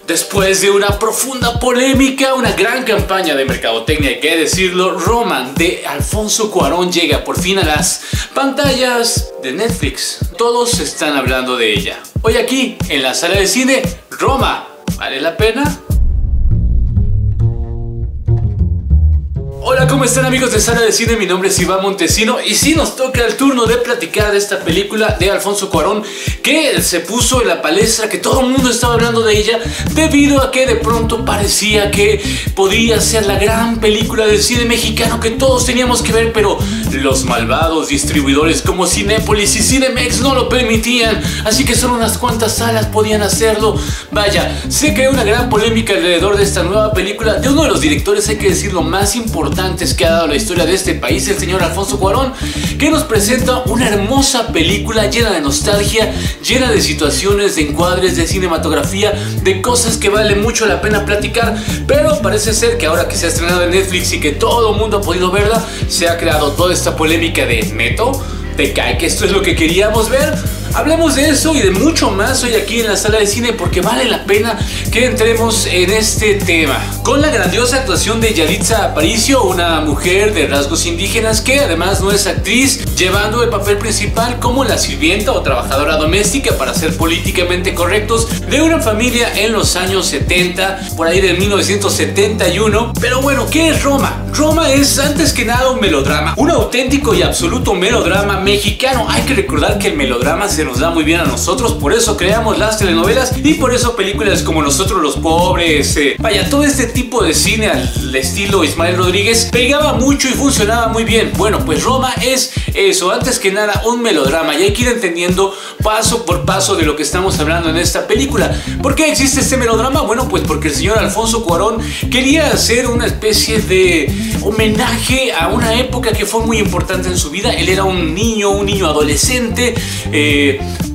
Después de una profunda polémica, una gran campaña de mercadotecnia, hay que decirlo, Roma de Alfonso Cuarón llega por fin a las pantallas de Netflix. Todos están hablando de ella. Hoy aquí, en la sala de cine, Roma, ¿vale la pena? Hola, ¿cómo están amigos de Sala de Cine? Mi nombre es Iván Montesino y sí nos toca el turno de platicar de esta película de Alfonso Cuarón que se puso en la palestra, que todo el mundo estaba hablando de ella debido a que de pronto parecía que podía ser la gran película del cine mexicano que todos teníamos que ver, pero los malvados distribuidores como Cinépolis y Cinemex no lo permitían, así que solo unas cuantas salas podían hacerlo. Vaya, se creó una gran polémica alrededor de esta nueva película de uno de los directores, hay que decirlo, más importantes que ha dado la historia de este país, el señor Alfonso Cuarón, que nos presenta una hermosa película llena de nostalgia, llena de situaciones, de encuadres, de cinematografía, de cosas que vale mucho la pena platicar. Pero parece ser que ahora que se ha estrenado en Netflix y que todo el mundo ha podido verla, se ha creado toda esta polémica de ¿neto? ¿Te cae que esto es lo que queríamos ver? Hablemos de eso y de mucho más hoy aquí en la sala de cine, porque vale la pena que entremos en este tema. Con la grandiosa actuación de Yalitza Aparicio, una mujer de rasgos indígenas que además no es actriz, llevando el papel principal como la sirvienta o trabajadora doméstica, para ser políticamente correctos, de una familia en los años 70, por ahí de 1971. Pero bueno, ¿qué es Roma? Roma es antes que nada un melodrama, un auténtico y absoluto melodrama mexicano. Hay que recordar que el melodrama se nos da muy bien a nosotros, por eso creamos las telenovelas y por eso películas como Nosotros los Pobres, vaya, todo este tipo de cine al estilo Ismael Rodríguez pegaba mucho y funcionaba muy bien. Bueno, pues Roma es eso, antes que nada un melodrama, y hay que ir entendiendo paso por paso de lo que estamos hablando en esta película. ¿Por qué existe este melodrama? Bueno, pues porque el señor Alfonso Cuarón quería hacer una especie de homenaje a una época que fue muy importante en su vida. Él era un niño adolescente,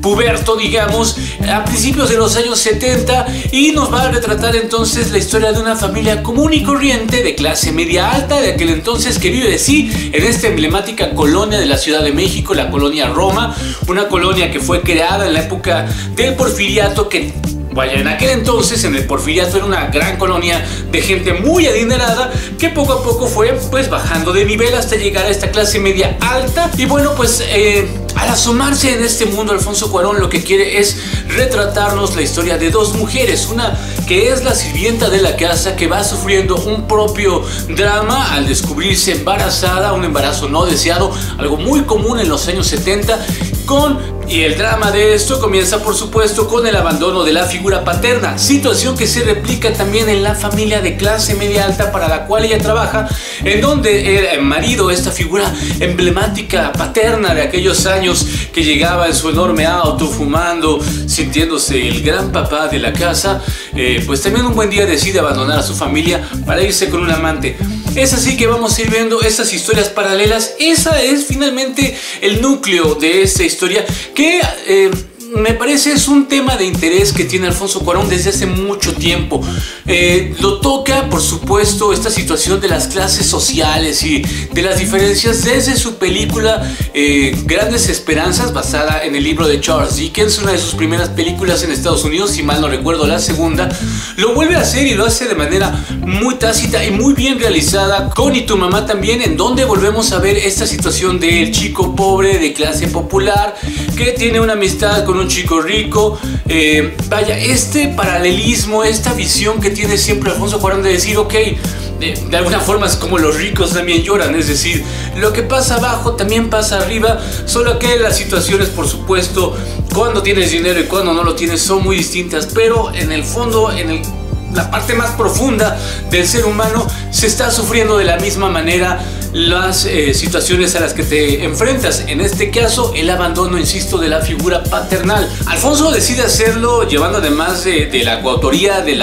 puberto, digamos, a principios de los años 70, y nos va a retratar entonces la historia de una familia común y corriente de clase media alta de aquel entonces, que vive en esta emblemática colonia de la Ciudad de México, la colonia Roma, una colonia que fue creada en la época del Porfiriato, que vaya, en aquel entonces, en el Porfiriato, era una gran colonia de gente muy adinerada que poco a poco fue pues bajando de nivel hasta llegar a esta clase media alta. Y bueno, pues al asomarse en este mundo, Alfonso Cuarón lo que quiere es retratarnos la historia de dos mujeres, una que es la sirvienta de la casa, que va sufriendo un propio drama al descubrirse embarazada, un embarazo no deseado, algo muy común en los años 70, y el drama de esto comienza por supuesto con el abandono de la figura paterna, situación que se replica también en la familia de clase media alta para la cual ella trabaja, en donde el marido, esta figura emblemática paterna de aquellos años, que llegaba en su enorme auto fumando, sintiéndose el gran papá de la casa, pues también un buen día decide abandonar a su familia para irse con un amante. Es así que vamos a ir viendo estas historias paralelas. Esa es finalmente el núcleo de esta historia, que me parece es un tema de interés que tiene Alfonso Cuarón desde hace mucho tiempo. Lo toca, por supuesto, esta situación de las clases sociales y de las diferencias desde su película Grandes Esperanzas, basada en el libro de Charles Dickens, una de sus primeras películas en Estados Unidos, si mal no recuerdo la segunda. Lo vuelve a hacer y lo hace de manera muy tácita y muy bien realizada con Y tu mamá también, en donde volvemos a ver esta situación del chico pobre de clase popular que tiene una amistad con un chico rico. Vaya, este paralelismo, esta visión que tiene siempre Alfonso Cuarón de decir, ok, de alguna forma es como los ricos también lloran, es decir, lo que pasa abajo también pasa arriba, solo que las situaciones, por supuesto, cuando tienes dinero y cuando no lo tienes son muy distintas, pero en el fondo, la parte más profunda del ser humano, se está sufriendo de la misma manera las situaciones a las que te enfrentas. En este caso, el abandono, insisto, de la figura paternal. Alfonso decide hacerlo llevando, además de la coautoría de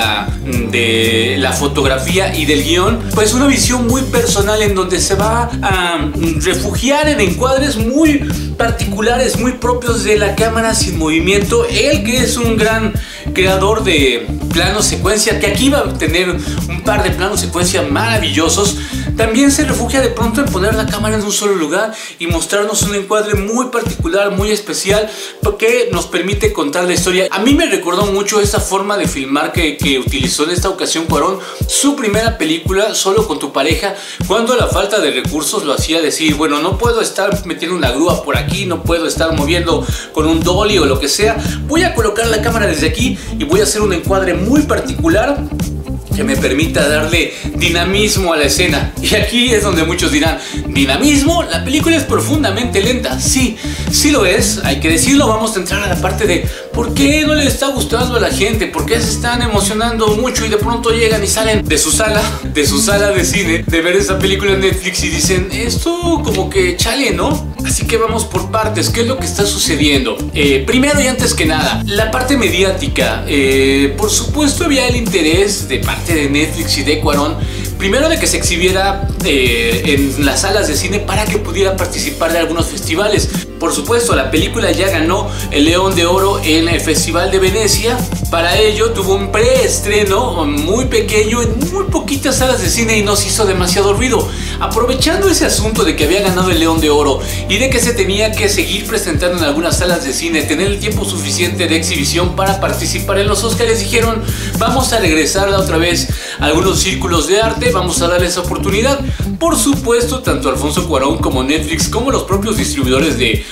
la fotografía y del guión, pues una visión muy personal en donde se va a refugiar en encuadres muy particulares, muy propios de la cámara sin movimiento. Él, que es un gran creador de planos secuencia, que aquí va a tener un par de planos secuencia maravillosos, también se refugia de pronto en poner la cámara en un solo lugar y mostrarnos un encuadre muy particular, muy especial, porque nos permite contar la historia. A mí me recordó mucho esta forma de filmar que utilizó en esta ocasión Cuarón, su primera película, Solo con tu pareja, cuando la falta de recursos lo hacía decir, bueno, no puedo estar metiendo una grúa por aquí, no puedo estar moviendo con un dolly o lo que sea, voy a colocar la cámara desde aquí y voy a hacer un encuadre muy particular que me permita darle dinamismo a la escena. Y aquí es donde muchos dirán, ¿dinamismo? La película es profundamente lenta. Sí, sí lo es, hay que decirlo. Vamos a entrar a la parte de ¿por qué no le está gustando a la gente? ¿Por qué se están emocionando mucho y de pronto llegan y salen de su sala de cine, de ver esa película en Netflix y dicen, esto como que chale, ¿no? Así que vamos por partes. ¿Qué es lo que está sucediendo? Primero y antes que nada, la parte mediática. Por supuesto había el interés de parte de Netflix y de Cuarón, primero de que se exhibiera en las salas de cine para que pudiera participar de algunos festivales. Por supuesto, la película ya ganó el León de Oro en el Festival de Venecia. Para ello tuvo un preestreno muy pequeño en muy poquitas salas de cine y no se hizo demasiado ruido. Aprovechando ese asunto de que había ganado el León de Oro y de que se tenía que seguir presentando en algunas salas de cine, tener el tiempo suficiente de exhibición para participar en los Oscars, dijeron, vamos a regresarla otra vez a algunos círculos de arte, vamos a darle esa oportunidad. Por supuesto, tanto Alfonso Cuarón como Netflix, como los propios distribuidores de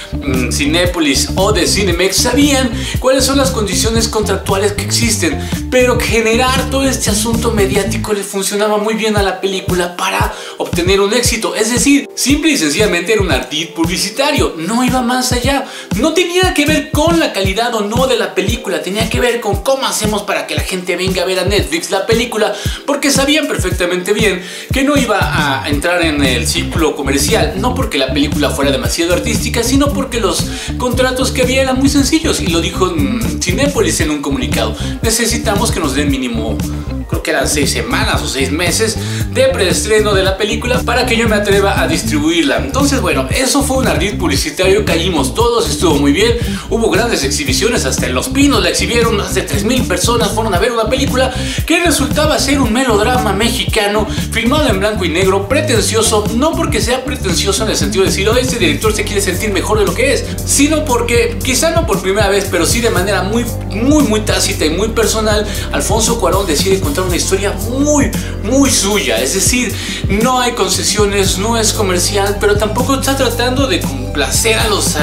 Cinépolis o de Cinemex sabían cuáles son las condiciones contractuales que existen, pero generar todo este asunto mediático le funcionaba muy bien a la película para obtener un éxito. Es decir, simple y sencillamente era un ardid publicitario, no iba más allá, no tenía que ver con la calidad o no de la película, tenía que ver con cómo hacemos para que la gente venga a ver a Netflix la película, porque sabían perfectamente bien que no iba a entrar en el círculo comercial, no porque la película fuera demasiado artística, sino porque los contratos que había eran muy sencillos, y lo dijo Cinépolis en un comunicado: necesitamos que nos den mínimo, creo que eran 6 semanas o 6 meses de preestreno de la película para que yo me atreva a distribuirla. Entonces, bueno, eso fue un ardid publicitario, caímos todos, estuvo muy bien, hubo grandes exhibiciones, hasta en Los Pinos la exhibieron, más de 3000 personas fueron a ver una película que resultaba ser un melodrama mexicano, filmado en blanco y negro, pretencioso, no porque sea pretencioso en el sentido de decir, oh, este director se quiere sentir mejor de lo que es, sino porque, quizá no por primera vez, pero sí de manera muy tácita y muy personal, Alfonso Cuarón decide contar una historia muy suya. Es decir, no hay concesiones, no es comercial, pero tampoco está tratando de complacer a los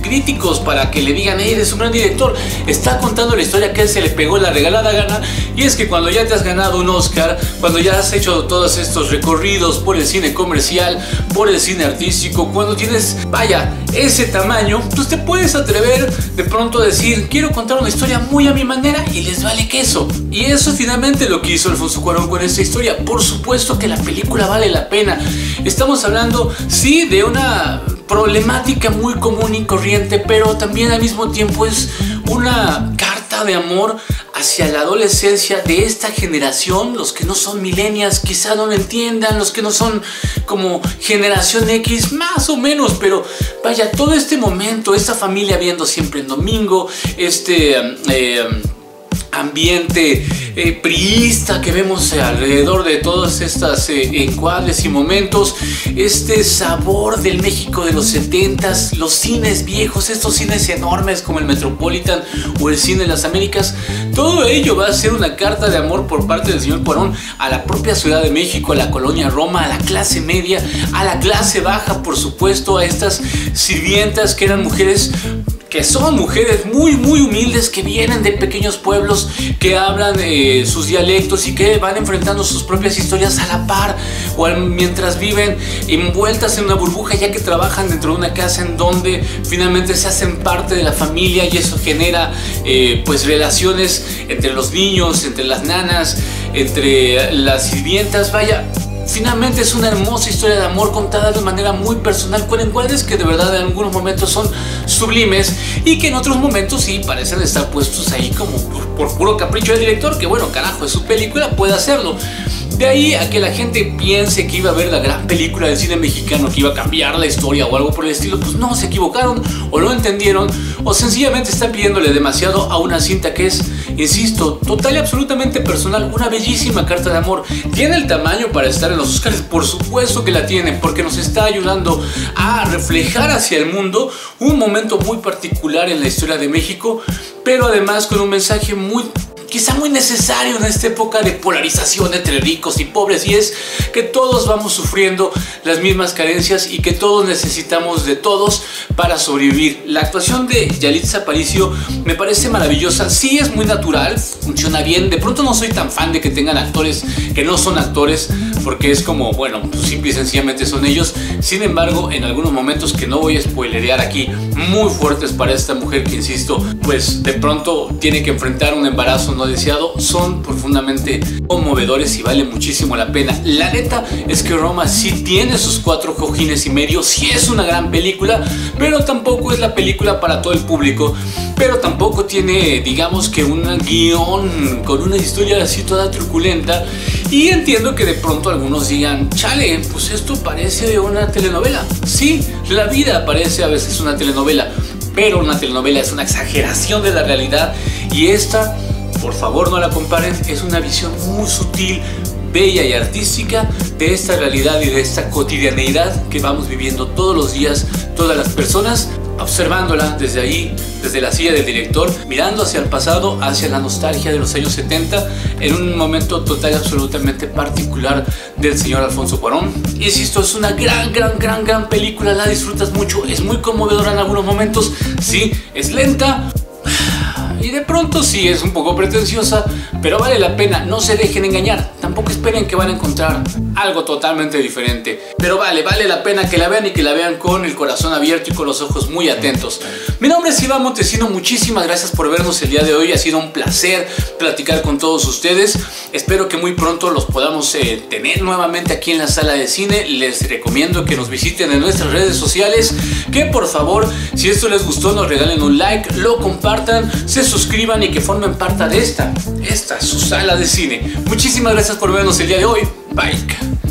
críticos para que le digan, hey, eres un gran director. Está contando la historia que él se le pegó la regalada gana, y es que cuando ya te has ganado un Oscar, cuando ya has hecho todos estos recorridos por el cine comercial, por el cine artístico, cuando tienes, vaya, ese tamaño, pues te puedes atrever de pronto a decir, quiero contar una historia muy a mi manera, y les vale queso. Y eso es finalmente lo que hizo Alfonso Cuarón con esta historia. Por supuesto que la película vale la pena. Estamos hablando, sí, de una problemática muy común y corriente, pero también al mismo tiempo es una carta de amor hacia la adolescencia de esta generación. Los que no son millennials quizá no lo entiendan, los que no son como generación X más o menos, pero vaya, todo este momento, esta familia viendo siempre en domingo, ambiente priista que vemos alrededor de todas estas encuadres y momentos, este sabor del México de los 70s, los cines viejos, estos cines enormes como el Metropolitan o el Cine de las Américas, todo ello va a ser una carta de amor por parte del señor Cuarón a la propia Ciudad de México, a la colonia Roma, a la clase media, a la clase baja, por supuesto, a estas sirvientas que eran mujeres, que son mujeres muy humildes, que vienen de pequeños pueblos, que hablan sus dialectos y que van enfrentando sus propias historias a la par, o mientras viven envueltas en una burbuja, ya que trabajan dentro de una casa en donde finalmente se hacen parte de la familia, y eso genera pues relaciones entre los niños, entre las nanas, entre las sirvientas. Vaya, finalmente es una hermosa historia de amor contada de manera muy personal, con encuadres que de verdad en algunos momentos son sublimes y que en otros momentos sí parecen estar puestos ahí como por puro capricho del director, que bueno, carajo, es su película, puede hacerlo. De ahí a que la gente piense que iba a ver la gran película del cine mexicano, que iba a cambiar la historia o algo por el estilo, pues no, se equivocaron o no entendieron, o sencillamente están pidiéndole demasiado a una cinta que es, insisto, total y absolutamente personal, una bellísima carta de amor. ¿Tiene el tamaño para estar en los Oscars? Por supuesto que la tiene, porque nos está ayudando a reflejar hacia el mundo un momento muy particular en la historia de México, pero además con un mensaje quizá muy necesario en esta época de polarización entre ricos y pobres, y es que todos vamos sufriendo las mismas carencias y que todos necesitamos de todos para sobrevivir. La actuación de Yalitza Aparicio me parece maravillosa, sí es muy natural, funciona bien. De pronto no soy tan fan de que tengan actores que no son actores, porque es como, bueno, pues simple y sencillamente son ellos. Sin embargo, en algunos momentos que no voy a spoilerear aquí, muy fuertes para esta mujer que, insisto, pues de pronto tiene que enfrentar un embarazo no deseado, son profundamente conmovedores y vale muchísimo la pena. La neta es que Roma sí tiene sus 4 cojines y medio, sí es una gran película, pero tampoco es la película para todo el público, pero tampoco tiene, digamos que un guión con una historia así toda truculenta. Y entiendo que de pronto algunos digan, chale, pues esto parece una telenovela. Sí, la vida parece a veces una telenovela, pero una telenovela es una exageración de la realidad, y esta, por favor no la comparen, es una visión muy sutil, bella y artística de esta realidad y de esta cotidianeidad que vamos viviendo todos los días, todas las personas, observándola desde ahí, desde la silla del director, mirando hacia el pasado, hacia la nostalgia de los años 70, en un momento total y absolutamente particular del señor Alfonso Cuarón. Insisto, es una gran película, la disfrutas mucho, es muy conmovedora en algunos momentos, sí, es lenta, y de pronto sí es un poco pretenciosa, pero vale la pena, no se dejen engañar, tampoco esperen que van a encontrar algo totalmente diferente, pero vale la pena que la vean, y que la vean con el corazón abierto y con los ojos muy atentos. Mi nombre es Iván Montesino, muchísimas gracias por vernos el día de hoy, ha sido un placer platicar con todos ustedes, espero que muy pronto los podamos tener nuevamente aquí en la sala de cine. Les recomiendo que nos visiten en nuestras redes sociales, que por favor, si esto les gustó, nos regalen un like, lo compartan, se suscriban y que formen parte de esta su sala de cine. Muchísimas gracias por vernos el día de hoy. Bye.